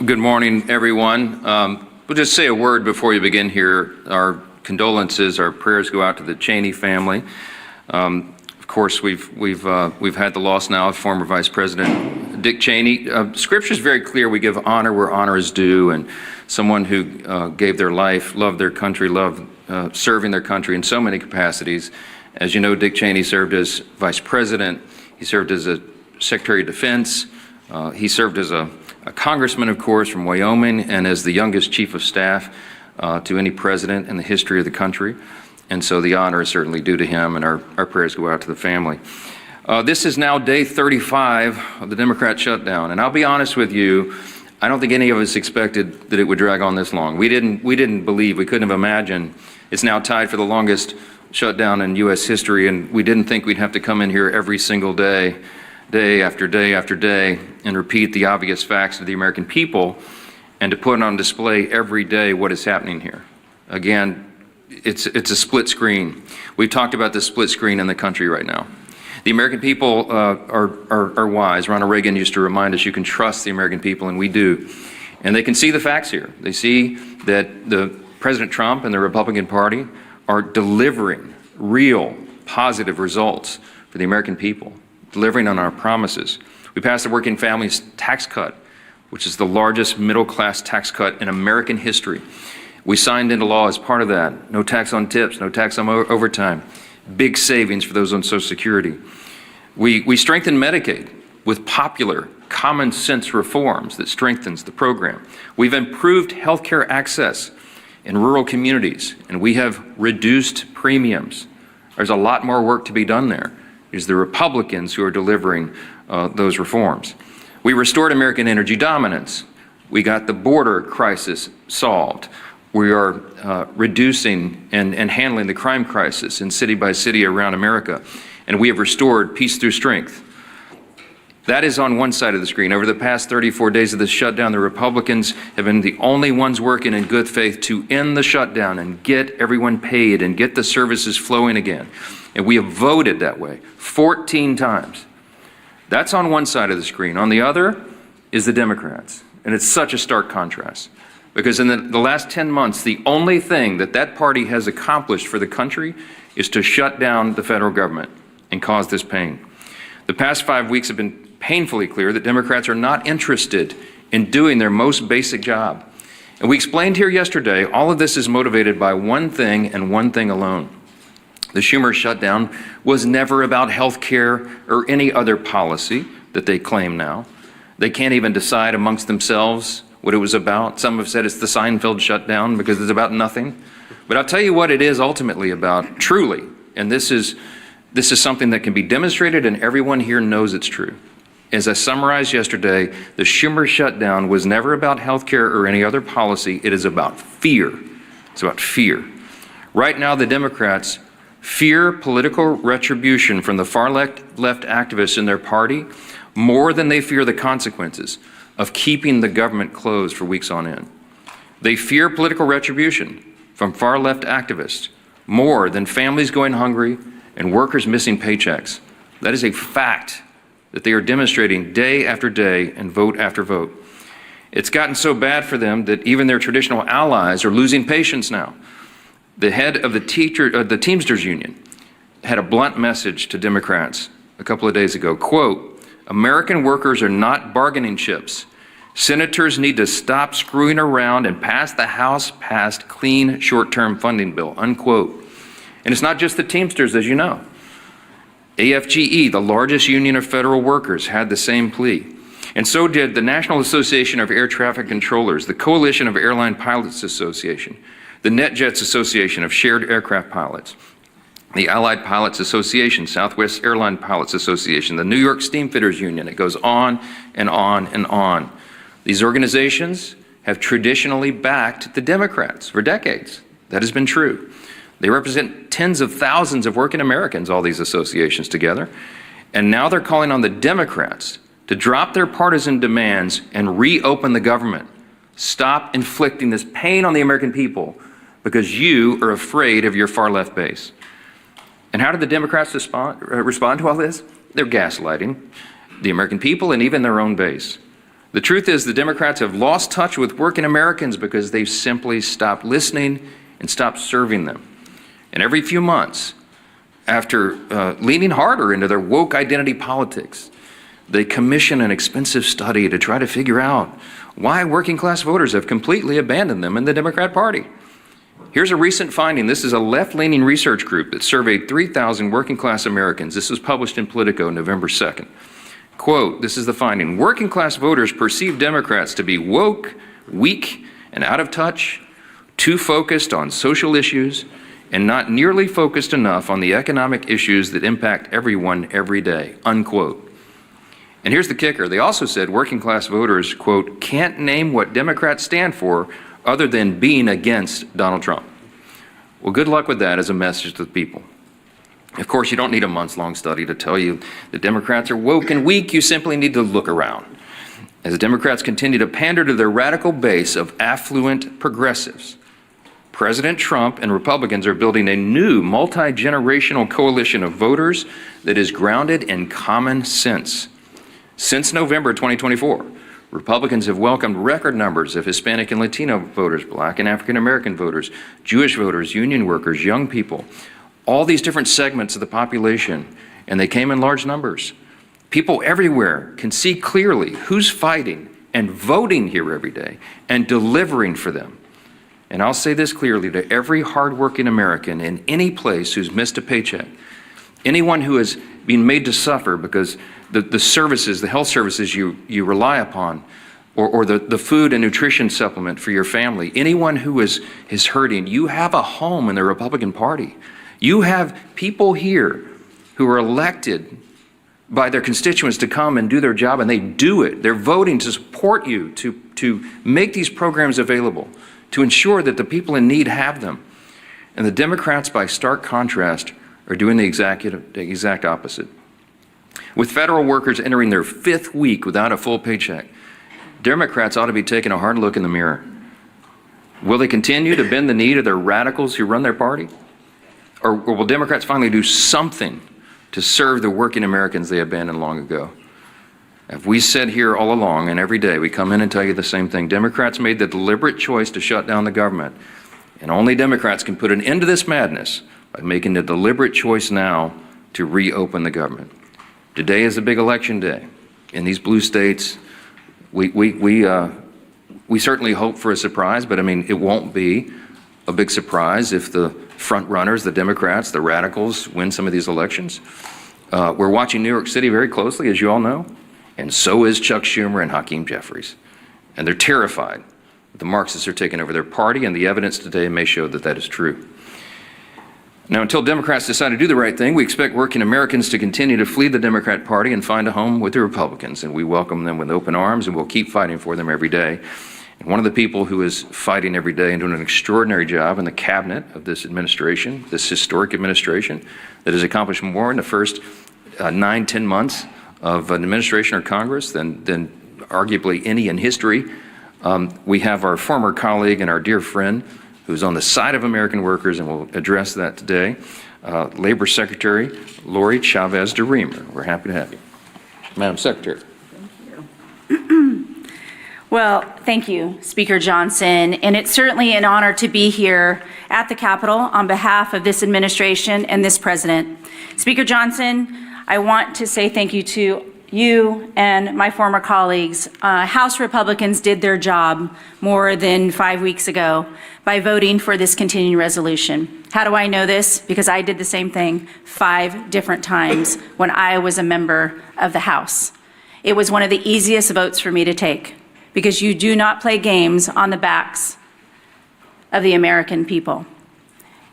Good morning, everyone. We'll just say a word before we begin here. Our condolences, our prayers go out to the Cheney family. Of course, we've had the loss now of former Vice President Dick Cheney. Scripture is very clear. We give honor where honor is due, and someone who gave their life, loved their country, loved serving their country in so many capacities. As you know, Dick Cheney served as Vice President. He served as a Secretary of Defense. He served as a congressman, of course, from Wyoming, and as the youngest chief of staff to any president in the history of the country. And so the honor is certainly due to him, and our prayers go out to the family. This is now day 35 of the Democrat shutdown, and I'll be honest with you, I don't think any of us expected that it would drag on this long. We didn't believe, we couldn't have imagined. It's now tied for the longest shutdown in U.S. history, and we didn't think we'd have to come in here every single day, day after day after day, and repeat the obvious facts to the American people, and to put on display every day what is happening here. Again, it's a split screen. We've talked about the split screen in the country right now. The American people are wise. Ronald Reagan used to remind us you can trust the American people, and we do. And they can see the facts here. They see that President Trump and the Republican Party are delivering real positive results for the American people, delivering on our promises. We passed the Working Families Tax Cut, which is the largest middle-class tax cut in American history. We signed into law as part of that. No tax on tips, no tax on overtime. Big savings for those on Social Security. We strengthened Medicaid with popular, common sense reforms that strengthens the program. We've improved healthcare access in rural communities, and we have reduced premiums. There's a lot more work to be done there. It's the Republicans who are delivering those reforms. We restored American energy dominance. We got the border crisis solved. We are reducing and handling the crime crisis in city by city around America. And we have restored peace through strength. That is on one side of the screen. Over the past 34 days of this shutdown, the Republicans have been the only ones working in good faith to end the shutdown and get everyone paid and get the services flowing again. And we have voted that way 14 times. That's on one side of the screen. On the other is the Democrats. And it's such a stark contrast. Because in the last 10 months, the only thing that party has accomplished for the country is to shut down the federal government and cause this pain. The past 5 weeks have been painfully clear that Democrats are not interested in doing their most basic job. And we explained here yesterday, all of this is motivated by one thing and one thing alone. The Schumer shutdown was never about health care or any other policy that they claim now. They can't even decide amongst themselves what it was about. Some have said it's the Seinfeld shutdown because it's about nothing. But I'll tell you what it is ultimately about, truly. And this is something that can be demonstrated, and everyone here knows it's true. As I summarized yesterday, the Schumer shutdown was never about health care or any other policy. It is about fear. It's about fear. Right now, the Democrats fear political retribution from the far-left activists in their party more than they fear the consequences of keeping the government closed for weeks on end. They fear political retribution from far-left activists more than families going hungry and workers missing paychecks. That is a fact that they are demonstrating day after day and vote after vote. It's gotten so bad for them that even their traditional allies are losing patience now. The head of the Teamsters Union had a blunt message to Democrats a couple of days ago, quote, "American workers are not bargaining chips. Senators need to stop screwing around and pass the House-passed clean short-term funding bill," unquote. And it's not just the Teamsters, as you know. AFGE, the largest union of federal workers, had the same plea. And so did the National Association of Air Traffic Controllers, the Coalition of Airline Pilots Association, the NetJets Association of Shared Aircraft Pilots, the Allied Pilots Association, Southwest Airline Pilots Association, the New York Steamfitters Union. It goes on and on and on. These organizations have traditionally backed the Democrats for decades. That has been true. They represent tens of thousands of working Americans, all these associations together. And now they're calling on the Democrats to drop their partisan demands and reopen the government. Stop inflicting this pain on the American people because you are afraid of your far-left base. And how did the Democrats respond to all this? They're gaslighting. the American people, and even their own base. The truth is the Democrats have lost touch with working Americans because they've simply stopped listening and stopped serving them. And every few months, after leaning harder into their woke identity politics, they commission an expensive study to try to figure out why working class voters have completely abandoned them in the Democrat Party. Here's a recent finding. This is a left-leaning research group that surveyed 3,000 working class Americans. This was published in Politico November 2nd. Quote, this is the finding: working class voters perceive Democrats to be woke, weak, and out of touch, too focused on social issues, and not nearly focused enough on the economic issues that impact everyone every day, unquote. And here's the kicker. They also said working class voters, quote, can't name what Democrats stand for other than being against Donald Trump. Well, good luck with that as a message to the people. Of course, you don't need a months-long study to tell you that Democrats are woke and weak. You simply need to look around. As the Democrats continue to pander to their radical base of affluent progressives, President Trump and Republicans are building a new multi-generational coalition of voters that is grounded in common sense. Since November 2024, Republicans have welcomed record numbers of Hispanic and Latino voters, Black and African American voters, Jewish voters, union workers, young people, all these different segments of the population, and they came in large numbers. People everywhere can see clearly who's fighting and voting here every day and delivering for them. And I'll say this clearly to every hardworking American in any place who's missed a paycheck, anyone who has been made to suffer because the services, the health services you rely upon, or the food and nutrition supplement for your family, anyone who is hurting, you have a home in the Republican Party. You have people here who are elected by their constituents to come and do their job, and they do it. They're voting to support you, to make these programs available, to ensure that the people in need have them. And the Democrats, by stark contrast, are doing the exact opposite. With federal workers entering their 5th week without a full paycheck, Democrats ought to be taking a hard look in the mirror. Will they continue to bend the knee to their radicals who run their party? Or will Democrats finally do something to serve the working Americans they abandoned long ago? As we said here all along, and every day we come in and tell you the same thing, Democrats made the deliberate choice to shut down the government. And only Democrats can put an end to this madness by making the deliberate choice now to reopen the government. Today is a big election day. In these blue states, we certainly hope for a surprise, but I mean, it won't be a big surprise if the front runners, the Democrats, the radicals, win some of these elections. We're watching New York City very closely, as you all know, and so is Chuck Schumer and Hakeem Jeffries. And they're terrified that the Marxists are taking over their party, and the evidence today may show that that is true. Now, until Democrats decide to do the right thing, we expect working Americans to continue to flee the Democrat Party and find a home with the Republicans, and we welcome them with open arms, and we'll keep fighting for them every day. And one of the people who is fighting every day and doing an extraordinary job in the cabinet of this administration, this historic administration, that has accomplished more in the first 9-10 months of an administration or Congress than arguably any in history. We have our former colleague and our dear friend who's on the side of American workers, and we'll address that today, Labor Secretary Lori Chavez de Reamer. We're happy to have you. Madam Secretary. Thank you. Well, thank you, Speaker Johnson, and it's certainly an honor to be here at the Capitol on behalf of this administration and this president. Speaker Johnson, I want to say thank you to you and my former colleagues. House Republicans did their job more than 5 weeks ago by voting for this continuing resolution. How do I know this? Because I did the same thing 5 different times when I was a member of the House. It was one of the easiest votes for me to take because you do not play games on the backs of the American people.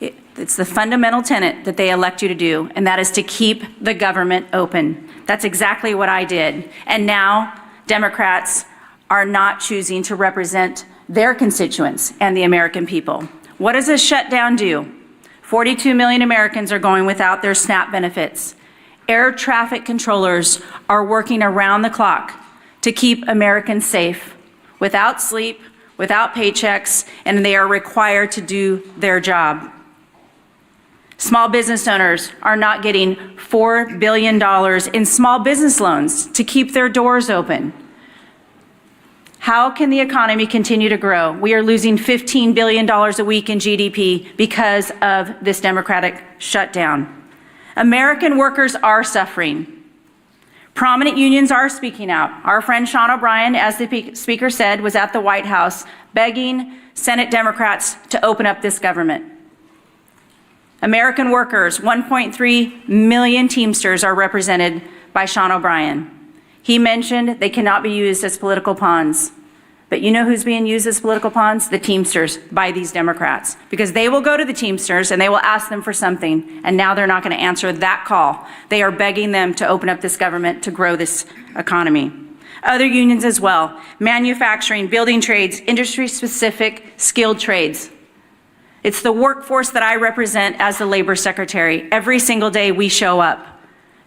It's the fundamental tenet that they elect you to do, and that is to keep the government open. That's exactly what I did. And now Democrats are not choosing to represent their constituents and the American people. What does a shutdown do? 42 million Americans are going without their SNAP benefits. Air traffic controllers are working around the clock to keep Americans safe, without sleep, without paychecks, and they are required to do their job. Small business owners are not getting $4 billion in small business loans to keep their doors open. How can the economy continue to grow? We are losing $15 billion a week in GDP because of this Democratic shutdown. American workers are suffering. Prominent unions are speaking out. Our friend Sean O'Brien, as the Speaker said, was at the White House begging Senate Democrats to open up this government. American workers, 1.3 million Teamsters, are represented by Sean O'Brien. He mentioned they cannot be used as political pawns. But you know who's being used as political pawns? The Teamsters by these Democrats. Because they will go to the Teamsters and they will ask them for something, and now they're not going to answer that call. They are begging them to open up this government to grow this economy. Other unions as well, manufacturing, building trades, industry-specific skilled trades. It's the workforce that I represent as the Labor Secretary. Every single day we show up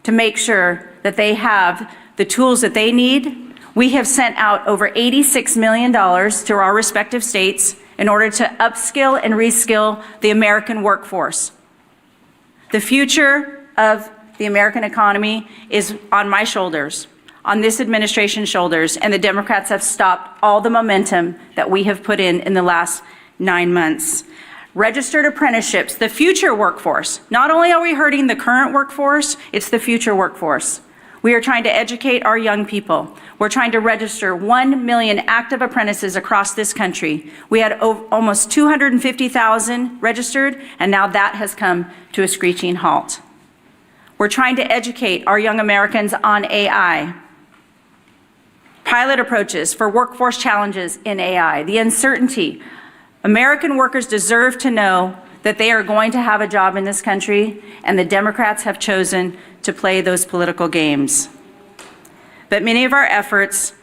to make sure that they have the tools that they need. We have sent out over $86 million to our respective states in order to upskill and reskill the American workforce. The future of the American economy is on my shoulders, on this administration's shoulders, and the Democrats have stopped all the momentum that we have put in the last 9 months. Registered apprenticeships, the future workforce. Not only are we hurting the current workforce, it's the future workforce. We are trying to educate our young people. We're trying to register 1 million active apprentices across this country. We had almost 250,000 registered, and now that has come to a screeching halt. We're trying to educate our young Americans on AI. Pilot approaches for workforce challenges in AI, the uncertainty. American workers deserve to know that they are going to have a job in this country, and the Democrats have chosen to play those political games. But many of our efforts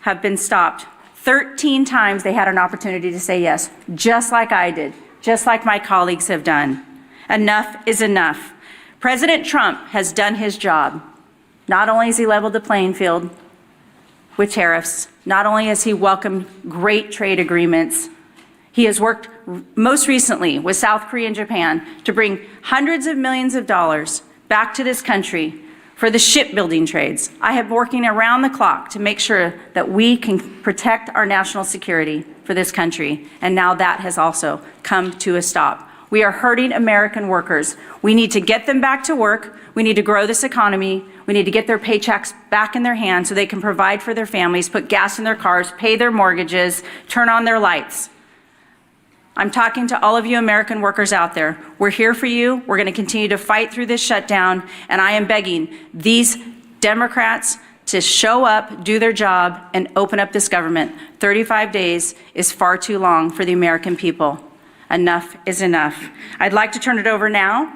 have been stopped. 13 times they had an opportunity to say yes, just like I did, just like my colleagues have done. Enough is enough. President Trump has done his job. Not only has he leveled the playing field with tariffs, not only has he welcomed great trade agreements, he has worked most recently with South Korea and Japan to bring hundreds of millions of dollars back to this country for the shipbuilding trades. I have been working around the clock to make sure that we can protect our national security for this country, and now that has also come to a stop. We are hurting American workers. We need to get them back to work. We need to grow this economy. We need to get their paychecks back in their hands so they can provide for their families, put gas in their cars, pay their mortgages, turn on their lights. I'm talking to all of you American workers out there. We're here for you. We're going to continue to fight through this shutdown, and I am begging these Democrats to show up, do their job, and open up this government. 35 days is far too long for the American people. Enough is enough. I'd like to turn it over now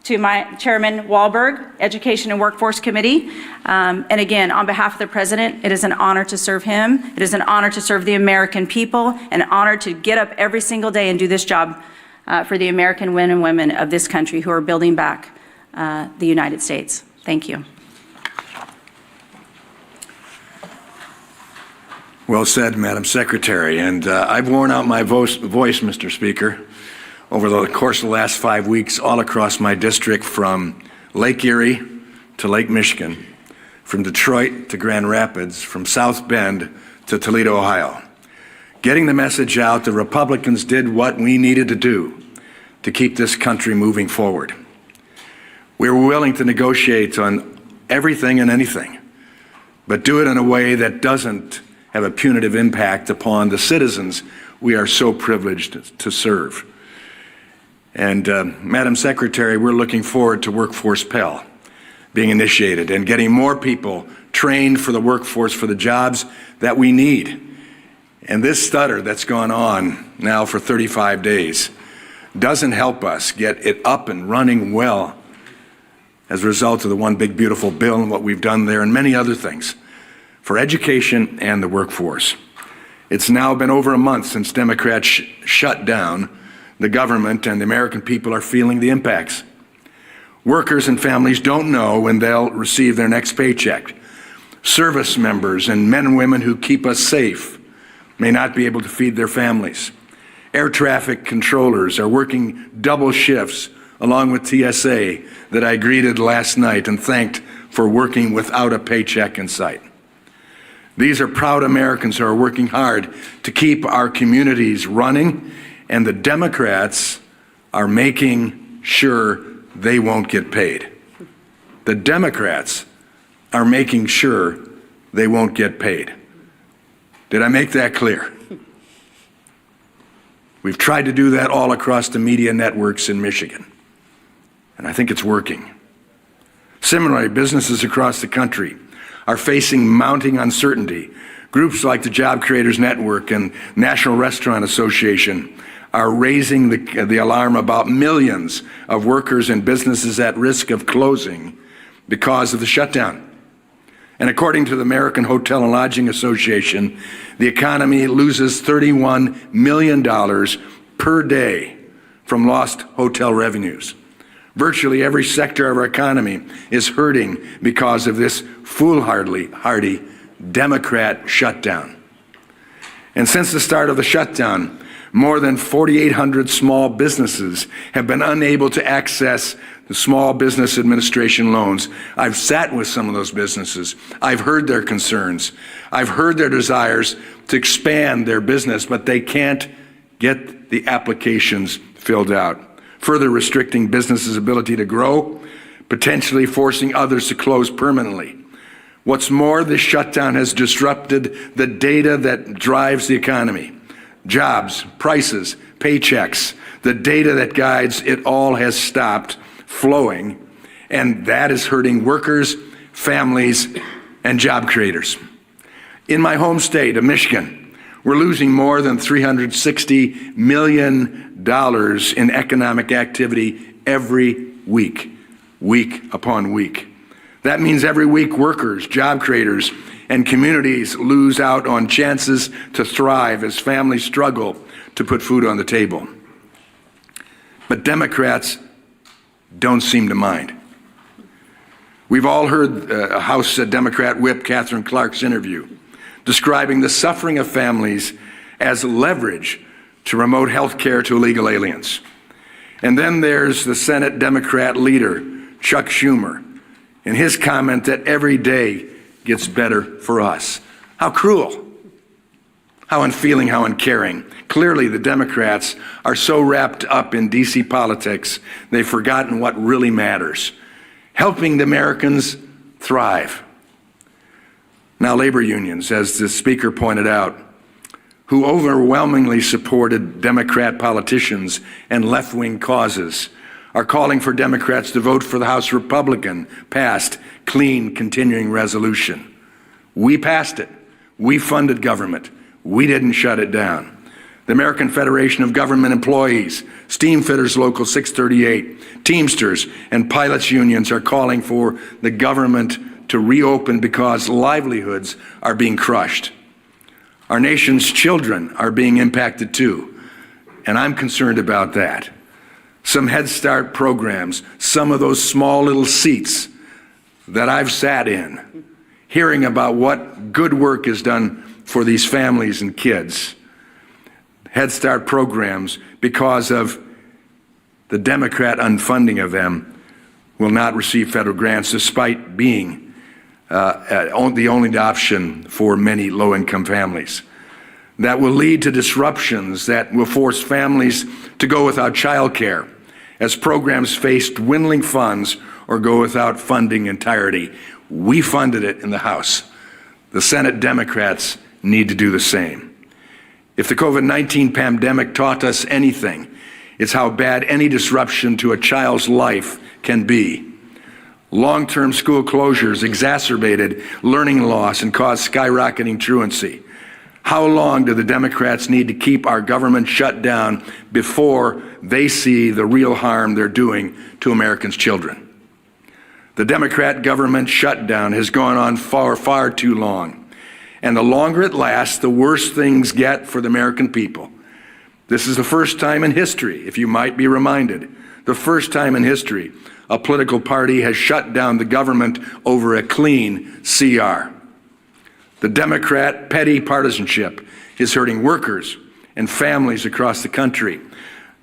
to my Chairman Wahlberg, Education and Workforce Committee. And again, on behalf of the President, it is an honor to serve him. It is an honor to serve the American people, an honor to get up every single day and do this job for the American men and women of this country who are building back the United States. Thank you. Well said, Madam Secretary. And I've worn out my voice, Mr. Speaker, over the course of the last 5 weeks all across my district, from Lake Erie to Lake Michigan, from Detroit to Grand Rapids, from South Bend to Toledo, Ohio. Getting the message out that Republicans did what we needed to do to keep this country moving forward. We were willing to negotiate on everything and anything, but do it in a way that doesn't have a punitive impact upon the citizens we are so privileged to serve. And Madam Secretary, we're looking forward to Workforce Pell being initiated and getting more people trained for the workforce for the jobs that we need. And this stutter that's gone on now for 35 days doesn't help us get it up and running well as a result of the One Big Beautiful Bill and what we've done there and many other things for education and the workforce. It's now been over a month since Democrats shut down the government, and the American people are feeling the impacts. Workers and families don't know when they'll receive their next paycheck. Service members and men and women who keep us safe may not be able to feed their families. Air traffic controllers are working double shifts along with TSA, that I greeted last night and thanked for working without a paycheck in sight. These are proud Americans who are working hard to keep our communities running, and the Democrats are making sure they won't get paid. The Democrats are making sure they won't get paid. Did I make that clear? We've tried to do that all across the media networks in Michigan, and I think it's working. Similarly, businesses across the country are facing mounting uncertainty. Groups like the Job Creators Network and National Restaurant Association are raising the alarm about millions of workers and businesses at risk of closing because of the shutdown. And according to the American Hotel and Lodging Association, the economy loses $31 million per day from lost hotel revenues. Virtually every sector of our economy is hurting because of this foolhardy Democrat shutdown. And since the start of the shutdown, more than 4,800 small businesses have been unable to access the Small Business Administration loans. I've sat with some of those businesses. I've heard their concerns. I've heard their desires to expand their business, but they can't get the applications filled out, further restricting businesses' ability to grow, potentially forcing others to close permanently. What's more, this shutdown has disrupted the data that drives the economy. Jobs, prices, paychecks, the data that guides it all has stopped flowing, and that is hurting workers, families, and job creators. In my home state of Michigan, we're losing more than $360 million in economic activity every week, week upon week. That means every week workers, job creators, and communities lose out on chances to thrive as families struggle to put food on the table. But Democrats don't seem to mind. We've all heard House Democrat Whip Catherine Clark's interview describing the suffering of families as leverage to remote health care to illegal aliens. And then there's the Senate Democrat leader, Chuck Schumer, and his comment that every day gets better for us. How cruel, how unfeeling, how uncaring. Clearly, the Democrats are so wrapped up in DC politics, they've forgotten what really matters, helping the Americans thrive. Now, labor unions, as the speaker pointed out, who overwhelmingly supported Democrat politicians and left-wing causes, are calling for Democrats to vote for the House Republican-passed clean continuing resolution. We passed it. We funded government. We didn't shut it down. The American Federation of Government Employees, Steamfitters Local 638, Teamsters, and pilots unions are calling for the government to reopen because livelihoods are being crushed. Our nation's children are being impacted too, and I'm concerned about that. Some Head Start programs, some of those small little seats that I've sat in, hearing about what good work is done for these families and kids. Head Start programs, because of the Democrat unfunding of them, will not receive federal grants despite being the only option for many low-income families. That will lead to disruptions that will force families to go without child care as programs face dwindling funds or go without funding entirety. We funded it in the House. The Senate Democrats need to do the same. If the COVID-19 pandemic taught us anything, it's how bad any disruption to a child's life can be. Long-term school closures exacerbated learning loss and caused skyrocketing truancy. How long do the Democrats need to keep our government shut down before they see the real harm they're doing to Americans' children? The Democrat government shutdown has gone on far too long. And the longer it lasts, the worse things get for the American people. This is the first time in history, if you might be reminded, the first time in history a political party has shut down the government over a clean CR. The Democrat petty partisanship is hurting workers and families across the country.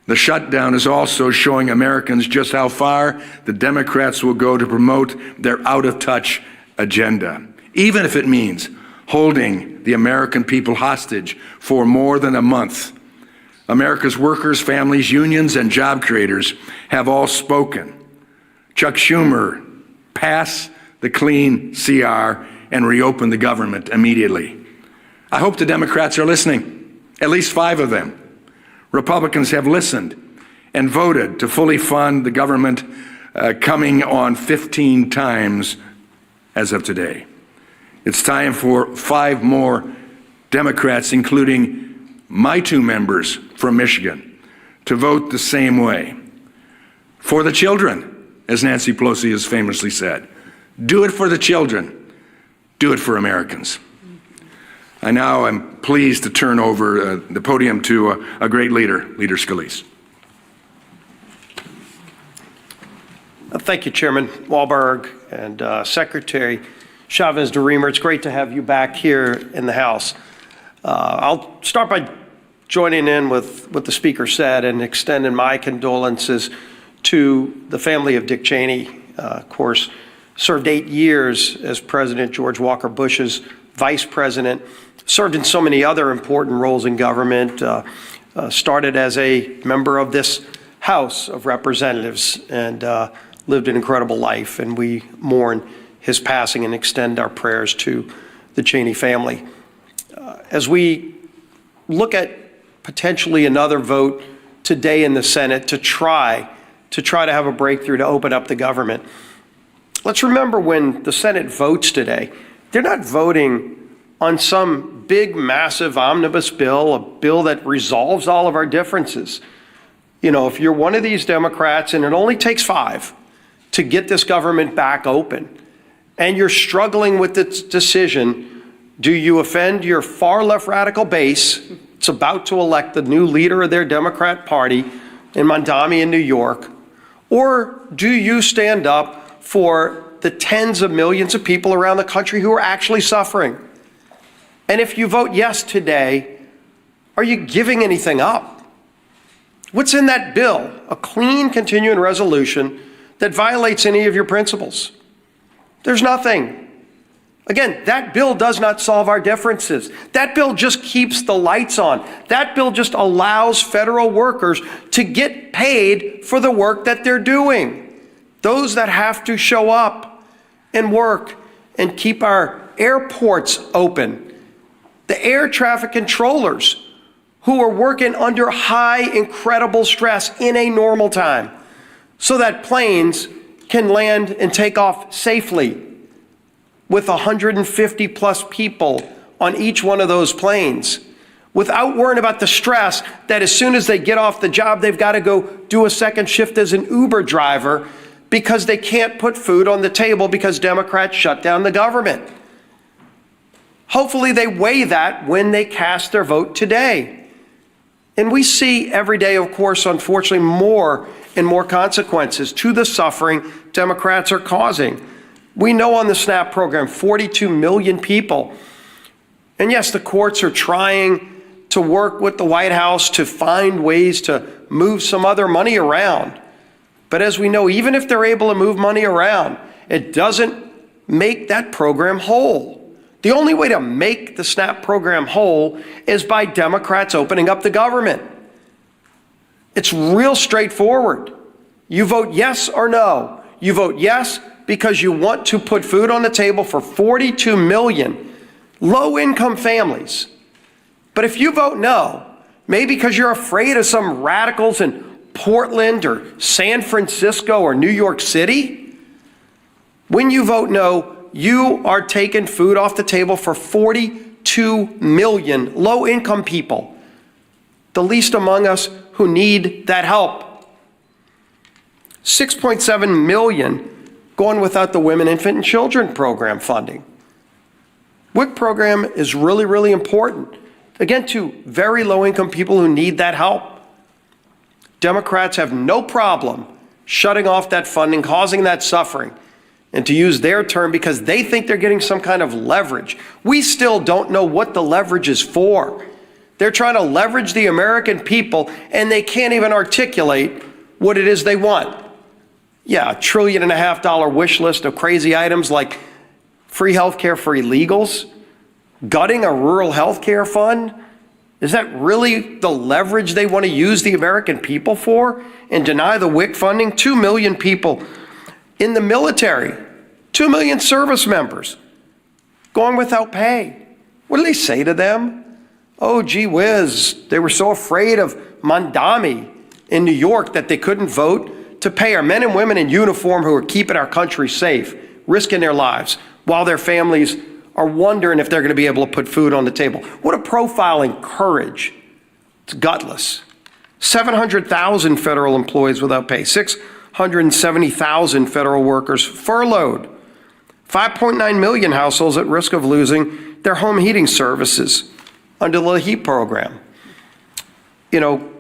The shutdown is also showing Americans just how far the Democrats will go to promote their out-of-touch agenda, even if it means holding the American people hostage for more than a month. America's workers, families, unions, and job creators have all spoken. Chuck Schumer, pass the clean CR and reopen the government immediately. I hope the Democrats are listening, at least 5 of them. Republicans have listened and voted to fully fund the government, coming on 15 times as of today. It's time for 5 more Democrats, including my 2 members from Michigan, to vote the same way. For the children, as Nancy Pelosi has famously said. Do it for the children. Do it for Americans. I now am pleased to turn over the podium to a great leader, Leader Scalise. Thank you, Chairman Walberg and Secretary Chavez-DeRemer. It's great to have you back here in the House. I'll start by joining in with what the Speaker said and extending my condolences to the family of Dick Cheney. Of course, served 8 years as President George Walker Bush's Vice President, served in so many other important roles in government, started as a member of this House of Representatives, and lived an incredible life, and we mourn his passing and extend our prayers to the Cheney family. As we look at potentially another vote today in the Senate to try to have a breakthrough to open up the government, let's remember when the Senate votes today, they're not voting on some big, massive omnibus bill, a bill that resolves all of our differences. You know, if you're one of these Democrats, and it only takes 5 to get this government back open, and you're struggling with this decision, do you offend your far left radical base? It's about to elect the new leader of their Democrat Party in Mondami in New York. Or do you stand up for the tens of millions of people around the country who are actually suffering? And if you vote yes today, are you giving anything up? What's in that bill? A clean continuing resolution that violates any of your principles? There's nothing. Again, that bill does not solve our differences. That bill just keeps the lights on. That bill just allows federal workers to get paid for the work that they're doing. Those that have to show up and work and keep our airports open. The air traffic controllers who are working under high, incredible stress in a normal time so that planes can land and take off safely with 150 plus people on each one of those planes, without worrying about the stress that as soon as they get off the job, they've got to go do a second shift as an Uber driver because they can't put food on the table because Democrats shut down the government. Hopefully they weigh that when they cast their vote today. And we see every day, of course, unfortunately, more and more consequences to the suffering Democrats are causing. We know on the SNAP program, 42 million people. And yes, the courts are trying to work with the White House to find ways to move some other money around. But as we know, even if they're able to move money around, it doesn't make that program whole. The only way to make the SNAP program whole is by Democrats opening up the government. It's real straightforward. You vote yes or no. You vote yes because you want to put food on the table for 42 million low-income families. But if you vote no, maybe because you're afraid of some radicals in Portland or San Francisco or New York City, when you vote no, you are taking food off the table for 42 million low-income people, the least among us who need that help. 6.7 million going without the Women, Infant, and Children program funding. WIC program is really, really important, again, to very low-income people who need that help. Democrats have no problem shutting off that funding, causing that suffering, and to use their term because they think they're getting some kind of leverage. We still don't know what the leverage is for. They're trying to leverage the American people, and they can't even articulate what it is they want. Yeah, $1.5 trillion wish list of crazy items like free health care for illegals, gutting a rural health care fund. Is that really the leverage they want to use the American people for, and deny the WIC funding? 2 million people in the military, 2 million service members going without pay. What do they say to them? Oh, gee whiz, they were so afraid of Mandami in New York that they couldn't vote to pay our men and women in uniform who are keeping our country safe, risking their lives, while their families are wondering if they're going to be able to put food on the table. What a profiling courage. It's gutless. 700,000 federal employees without pay, 670,000 federal workers furloughed, 5.9 million households at risk of losing their home heating services under the HEAP program. You know,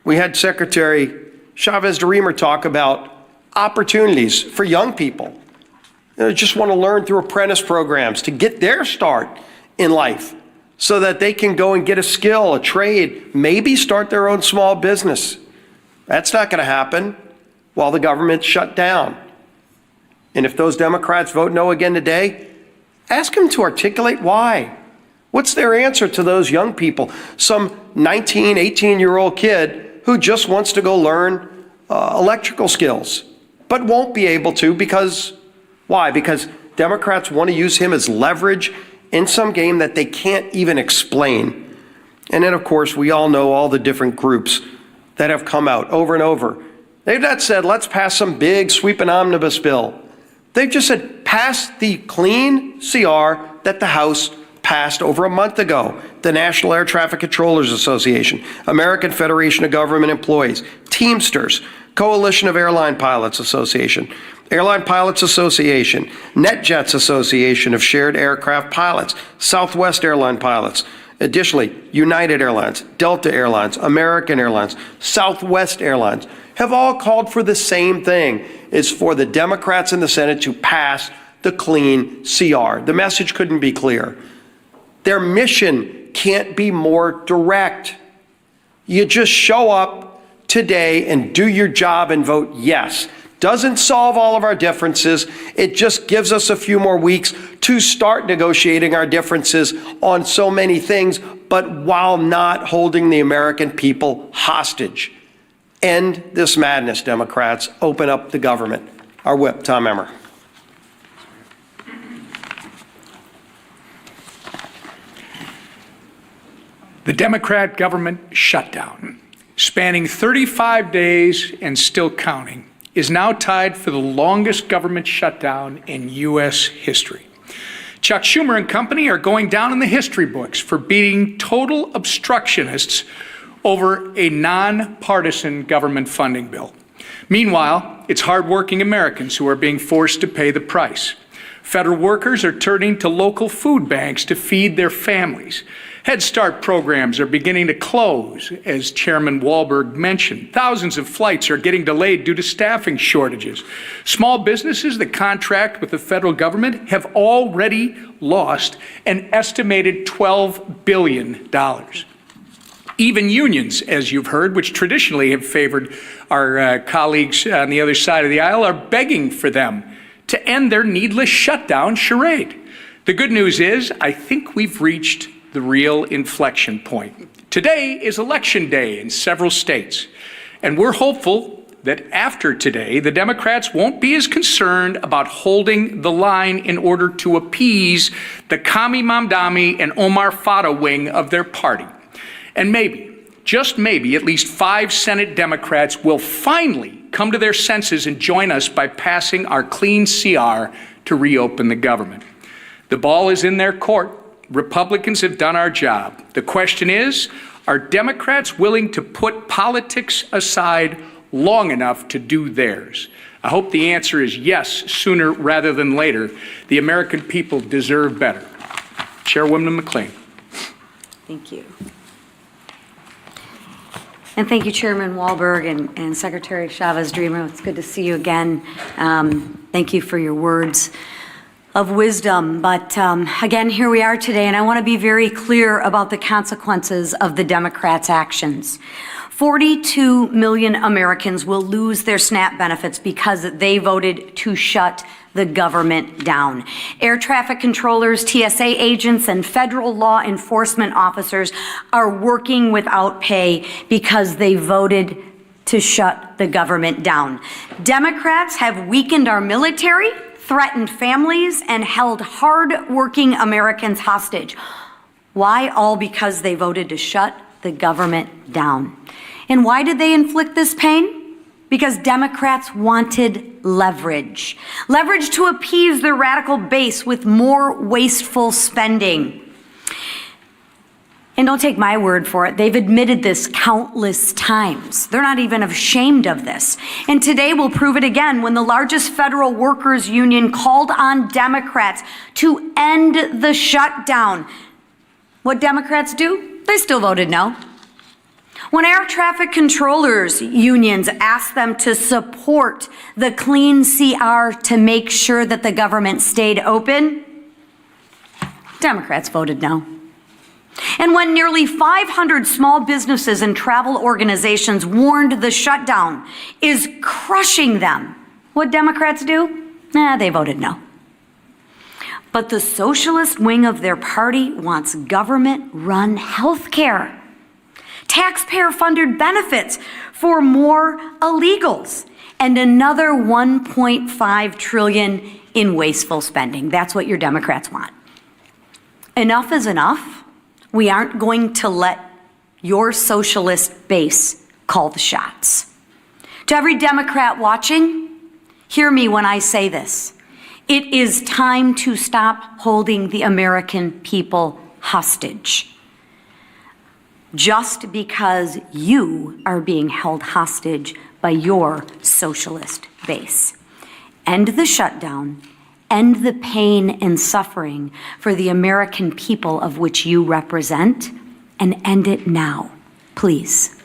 we had Secretary Chavez DeRemer talk about opportunities for young people. They just want to learn through apprentice programs to get their start in life so that they can go and get a skill, a trade, maybe start their own small business. That's not going to happen while the government's shut down. And if those Democrats vote no again today, ask them to articulate why. What's their answer to those young people? Some 19, 18-year-old kid who just wants to go learn electrical skills, but won't be able to because, why? Because Democrats want to use him as leverage in some game that they can't even explain. And then, of course, we all know all the different groups that have come out over and over. They've not said, let's pass some big sweeping omnibus bill. They've just said, pass the clean CR that the House passed over a month ago. The National Air Traffic Controllers Association, American Federation of Government Employees, Teamsters, Coalition of Airline Pilots Association, Airline Pilots Association, NetJets Association of Shared Aircraft Pilots, Southwest Airline Pilots, additionally, United Airlines, Delta Airlines, American Airlines, Southwest Airlines have all called for the same thing. It's for the Democrats in the Senate to pass the clean CR. The message couldn't be clearer. Their mission can't be more direct. You just show up today and do your job and vote yes. Doesn't solve all of our differences. It just gives us a few more weeks to start negotiating our differences on so many things, but while not holding the American people hostage. End this madness, Democrats. Open up the government. Our whip, Tom Emmer. The Democrat government shutdown, spanning 35 days and still counting, is now tied for the longest government shutdown in U.S. history. Chuck Schumer and company are going down in the history books for being total obstructionists over a nonpartisan government funding bill. Meanwhile, it's hardworking Americans who are being forced to pay the price. Federal workers are turning to local food banks to feed their families. Head Start programs are beginning to close, as Chairman Walberg mentioned. Thousands of flights are getting delayed due to staffing shortages. Small businesses that contract with the federal government have already lost an estimated $12 billion. Even unions, as you've heard, which traditionally have favored our colleagues on the other side of the aisle, are begging for them to end their needless shutdown charade. The good news is, I think we've reached the real inflection point. Today is Election Day in several states, and we're hopeful that after today, the Democrats won't be as concerned about holding the line in order to appease the Kami Mamdani and Omar Fata wing of their party. And maybe, just maybe, at least 5 Senate Democrats will finally come to their senses and join us by passing our clean CR to reopen the government. The ball is in their court. Republicans have done our job. The question is, are Democrats willing to put politics aside long enough to do theirs? I hope the answer is yes, sooner rather than later. The American people deserve better. Chairwoman McLean. Thank you. And thank you, Chairman Walberg and Secretary Chavez DeRemer. It's good to see you again. Thank you for your words. of wisdom. But again, here we are today, and I want to be very clear about the consequences of the Democrats' actions. 42 million Americans will lose their SNAP benefits because they voted to shut the government down. Air traffic controllers, TSA agents, and federal law enforcement officers are working without pay because they voted to shut the government down. Democrats have weakened our military, threatened families, and held hard-working Americans hostage. Why? All because they voted to shut the government down. And why did they inflict this pain? Because Democrats wanted leverage. Leverage to appease their radical base with more wasteful spending. And don't take my word for it. They've admitted this countless times. They're not even ashamed of this. And today will prove it again when the largest federal workers union called on Democrats to end the shutdown. What Democrats do? They still voted no. When air traffic controllers unions asked them to support the clean CR to make sure that the government stayed open, Democrats voted no. And when nearly 500 small businesses and travel organizations warned the shutdown is crushing them, what Democrats do? They voted no. But the socialist wing of their party wants government-run health care, taxpayer-funded benefits for more illegals, and another $1.5 trillion in wasteful spending. That's what your Democrats want. Enough is enough. We aren't going to let your socialist base call the shots. To every Democrat watching, hear me when I say this. It is time to stop holding the American people hostage. Just because you are being held hostage by your socialist base. End the shutdown. End the pain and suffering for the American people of which you represent, and end it now, please.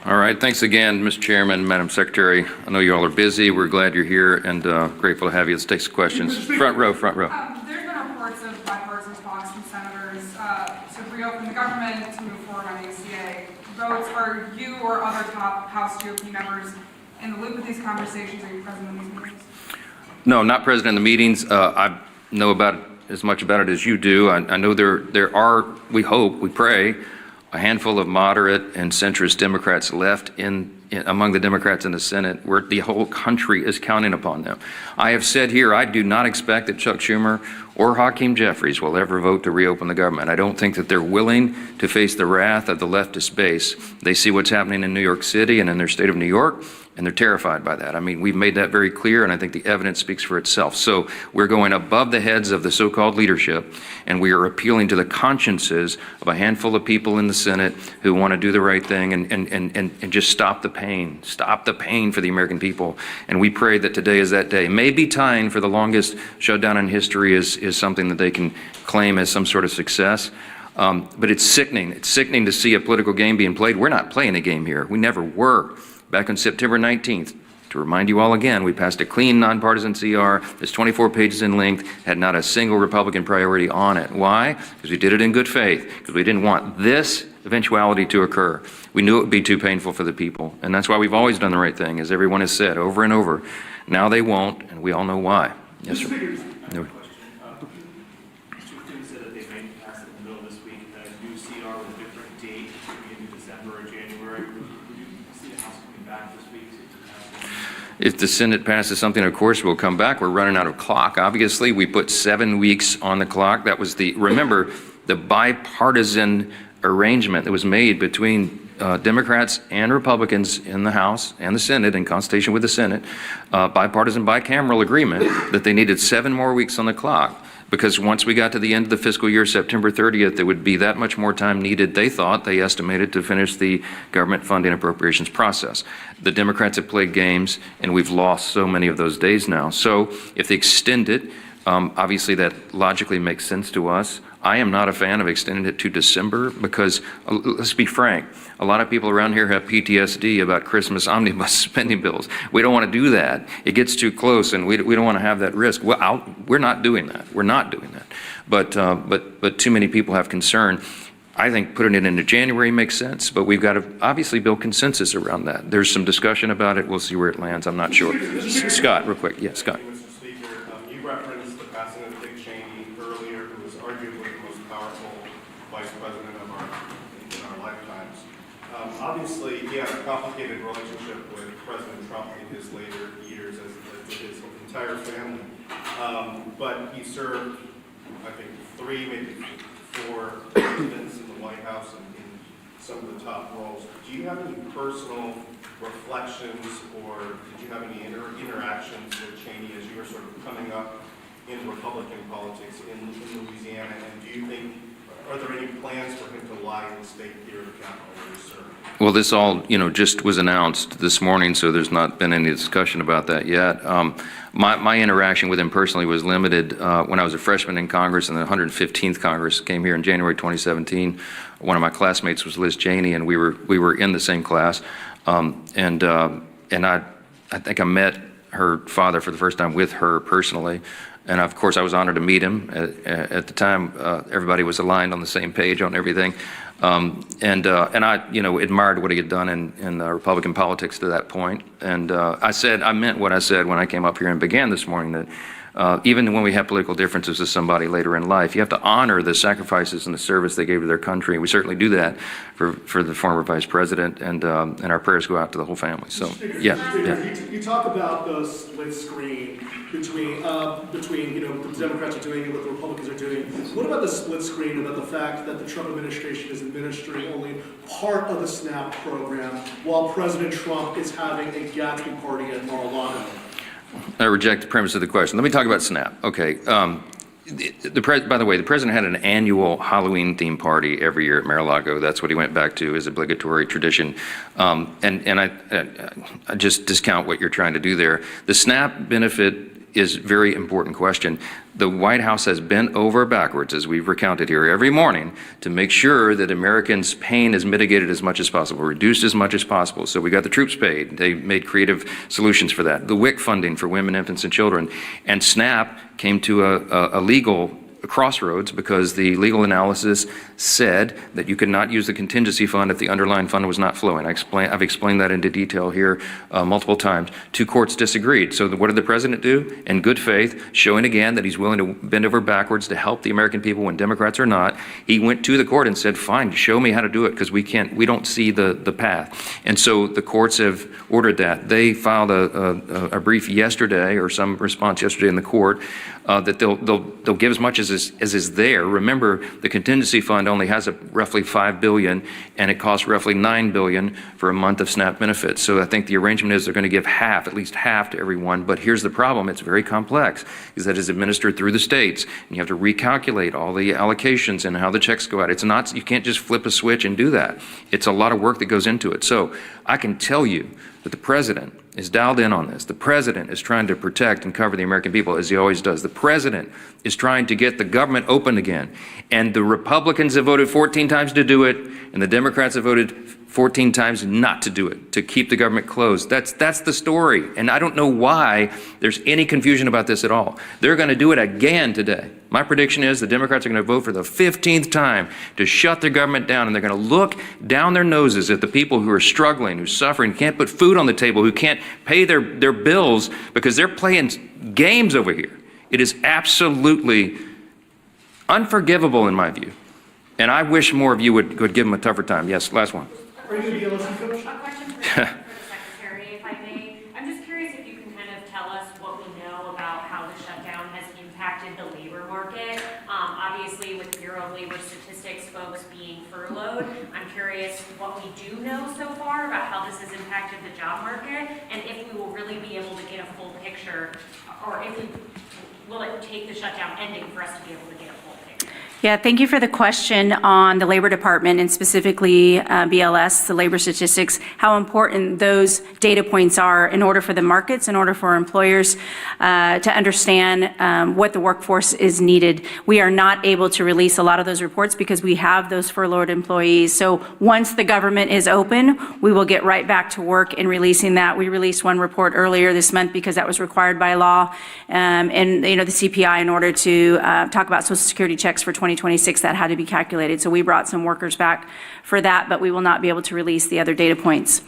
All right, thanks again, Mr. Chairman, Madam Secretary. I know you all are busy. We're glad you're here and grateful to have you. Let's take some questions. Front row, front row. There's been reports of bipartisan talks from senators to reopen the government, to move forward on the ACA votes. Are you or other top House GOP members in the loop with these conversations? Are you present in these meetings? No, not present in the meetings. I know about it, as much about it as you do. I know there are, we hope, we pray, a handful of moderate and centrist Democrats left among the Democrats in the Senate, where the whole country is counting upon them. I have said here, I do not expect that Chuck Schumer or Hakeem Jeffries will ever vote to reopen the government. I don't think that they're willing to face the wrath of the leftist base. They see what's happening in New York City and in their state of New York, and they're terrified by that. I mean, we've made that very clear, and I think the evidence speaks for itself. So we're going above the heads of the so-called leadership, and we are appealing to the consciences of a handful of people in the Senate who want to do the right thing and just stop the pain for the American people. And we pray that today is that day. Maybe tying for the longest shutdown in history is something that they can claim as some sort of success. But it's sickening. It's sickening to see a political game being played. We're not playing a game here. We never were. Back on September 19th, to remind you all again, we passed a clean, nonpartisan CR that's 24 pages in length, had not a single Republican priority on it. Why? Because we did it in good faith, because we didn't want this eventuality to occur. We knew it would be too painful for the people, and that's why we've always done the right thing, as everyone has said over and over. Now they won't, and we all know why. Yes, sir. No. If the Senate passes something, of course, we'll come back. We're running out of clock. Obviously, we put 7 weeks on the clock. That was remember, the bipartisan arrangement that was made between Democrats and Republicans in the House and the Senate, in consultation with the Senate, bipartisan bicameral agreement that they needed 7 more weeks on the clock. Because once we got to the end of the fiscal year, September 30th, there would be that much more time needed, they estimated, to finish the government funding appropriations process. The Democrats have played games, and we've lost so many of those days now. So if they extend it, Obviously, that logically makes sense to us. I am not a fan of extending it to December because, let's be frank, a lot of people around here have PTSD about Christmas omnibus spending bills. We don't want to do that. It gets too close, and we don't want to have that risk. Well, we're not doing that. We're not doing that. But too many people have concern. I think putting it into January makes sense, but we've got to obviously build consensus around that. There's some discussion about it. We'll see where it lands. I'm not sure. Scott, real quick. Yeah, Scott. Mr. Speaker, you referenced the passing of Dick Cheney earlier, who was arguably the most powerful vice president in our lifetimes. Obviously, he had a complicated relationship with President Trump in his later years, as with his entire family. But he served, I think, 3, maybe 4 presidents in the White House and in some of the top roles. Do you have any personal reflections, or did you have any interactions with Cheney as you were sort of coming up in Republican politics in Louisiana? And do you think, are there any plans for him to lie in the state here at the Capitol where he served? Well, this all, just was announced this morning, so there's not been any discussion about that yet. My interaction with him personally was limited when I was a freshman in Congress, and the 115th Congress came here in January 2017. One of my classmates was Liz Cheney, and we were in the same class. And I think I met her father for the first time with her personally. And of course, I was honored to meet him. At the time, everybody was aligned on the same page on everything. And I, admired what he had done in Republican politics to that point. And I meant what I said when I came up here and began this morning, that even when we have political differences with somebody later in life, you have to honor the sacrifices and the service they gave to their country. And we certainly do that for the former vice president, and our prayers go out to the whole family. So, yeah. You talk about the split screen between the Democrats are doing and what the Republicans are doing. What about the split screen about the fact that the Trump administration is administering only part of the SNAP program while President Trump is having a Gatsby party at Mar-a-Lago? I reject the premise of the question. Let me talk about SNAP. Okay. By the way, the president had an annual Halloween theme party every year at Mar-a-Lago. That's what he went back to as obligatory tradition. And I just discount what you're trying to do there. The SNAP benefit is a very important question. The White House has bent over backwards, as we've recounted here every morning, to make sure that Americans' pain is mitigated as much as possible, reduced as much as possible. So we got the troops paid. They made creative solutions for that. The WIC funding for women, infants, and children. And SNAP came to a legal crossroads because the legal analysis said that you could not use the contingency fund if the underlying fund was not flowing. I've explained that into detail here multiple times. 2 courts disagreed. So what did the president do? In good faith, showing again that he's willing to bend over backwards to help the American people when Democrats are not, he went to the court and said, fine, show me how to do it, because we don't see the path. And so the courts have ordered that. They filed a brief yesterday, or some response yesterday in the court, that they'll give as much as is there. Remember, the contingency fund only has roughly $5 billion, and it costs roughly $9 billion for a month of SNAP benefits. So I think the arrangement is they're going to give half, at least half, to everyone. But here's the problem: it's very complex, is that it's administered through the states, and you have to recalculate all the allocations and how the checks go out. It's not, you can't just flip a switch and do that. It's a lot of work that goes into it. So I can tell you that the president is dialed in on this. The president is trying to protect and cover the American people, as he always does. The president is trying to get the government open again. And the Republicans have voted 14 times to do it, and the Democrats have voted 14 times not to do it, to keep the government closed. That's the story. And I don't know why there's any confusion about this at all. They're going to do it again today. My prediction is the Democrats are going to vote for the 15th time to shut their government down, and they're going to look down their noses at the people who are struggling, who's suffering, can't put food on the table, who can't pay their bills because they're playing games over here. It is absolutely unforgivable in my view. And I wish more of you would give them a tougher time. Yes, last one. Are you going to be able to coach? A question for the Secretary, if I may. I'm just curious if you can kind of tell us what we know about how the shutdown has impacted the labor market. Obviously, with Bureau of Labor Statistics folks being furloughed, I'm curious what we do know so far about how this has impacted the job market, and if we will really be able to get a full picture, or if we will it take the shutdown ending for us to be able to get a full picture? Yeah, thank you for the question on the Labor Department and specifically BLS, the labor statistics, how important those data points are in order for the markets, in order for employers to understand what the workforce is needed. We are not able to release a lot of those reports because we have those furloughed employees. So once the government is open, we will get right back to work in releasing that. We released one report earlier this month because that was required by law, and the CPI in order to talk about Social Security checks for 2026 that had to be calculated. So we brought some workers back for that, but we will not be able to release the other data points.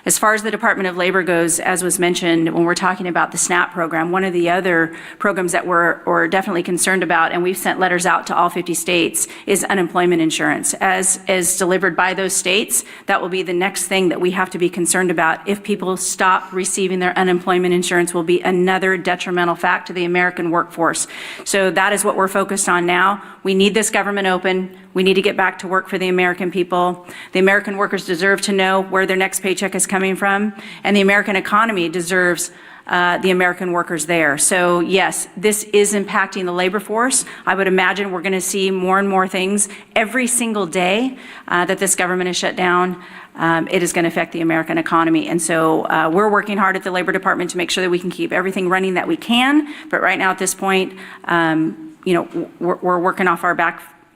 As far as the Department of Labor goes, as was mentioned, when we're talking about the SNAP program, one of the other programs that we're definitely concerned about, and we've sent letters out to all 50 states, is unemployment insurance. As delivered by those states, that will be the next thing that we have to be concerned about. If people stop receiving their unemployment insurance, will be another detrimental fact to the American workforce. So that is what we're focused on now. We need this government open. We need to get back to work for the American people. The American workers deserve to know where their next paycheck is coming from, and the American economy deserves the American workers there. So yes, this is impacting the labor force. I would imagine we're going to see more and more things every single day that this government is shut down. It is going to affect the American economy. And so we're working hard at the Labor Department to make sure that we can keep everything running that we can. But right now at this point, we're working off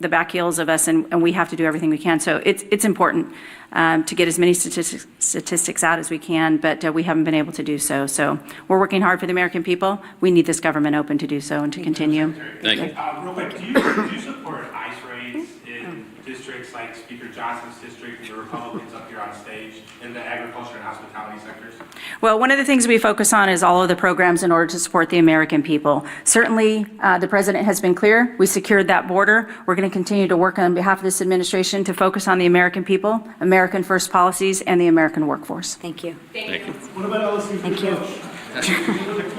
the back heels of us, and we have to do everything we can. So it's important to get as many statistics out as we can, but we haven't been able to do so. So we're working hard for the American people. We need this government open to do so and to continue. Thank you. Real quick, do you support ICE raids in districts like Speaker Johnson's district, the Republicans up here on stage, in the agriculture and hospitality sectors? Well, one of the things we focus on is all of the programs in order to support the American people. Certainly, the president has been clear. We secured that border. We're going to continue to work on behalf of this administration to focus on the American people, American first policies, and the American workforce. Thank you. Thank you. What about LSU? Thank you.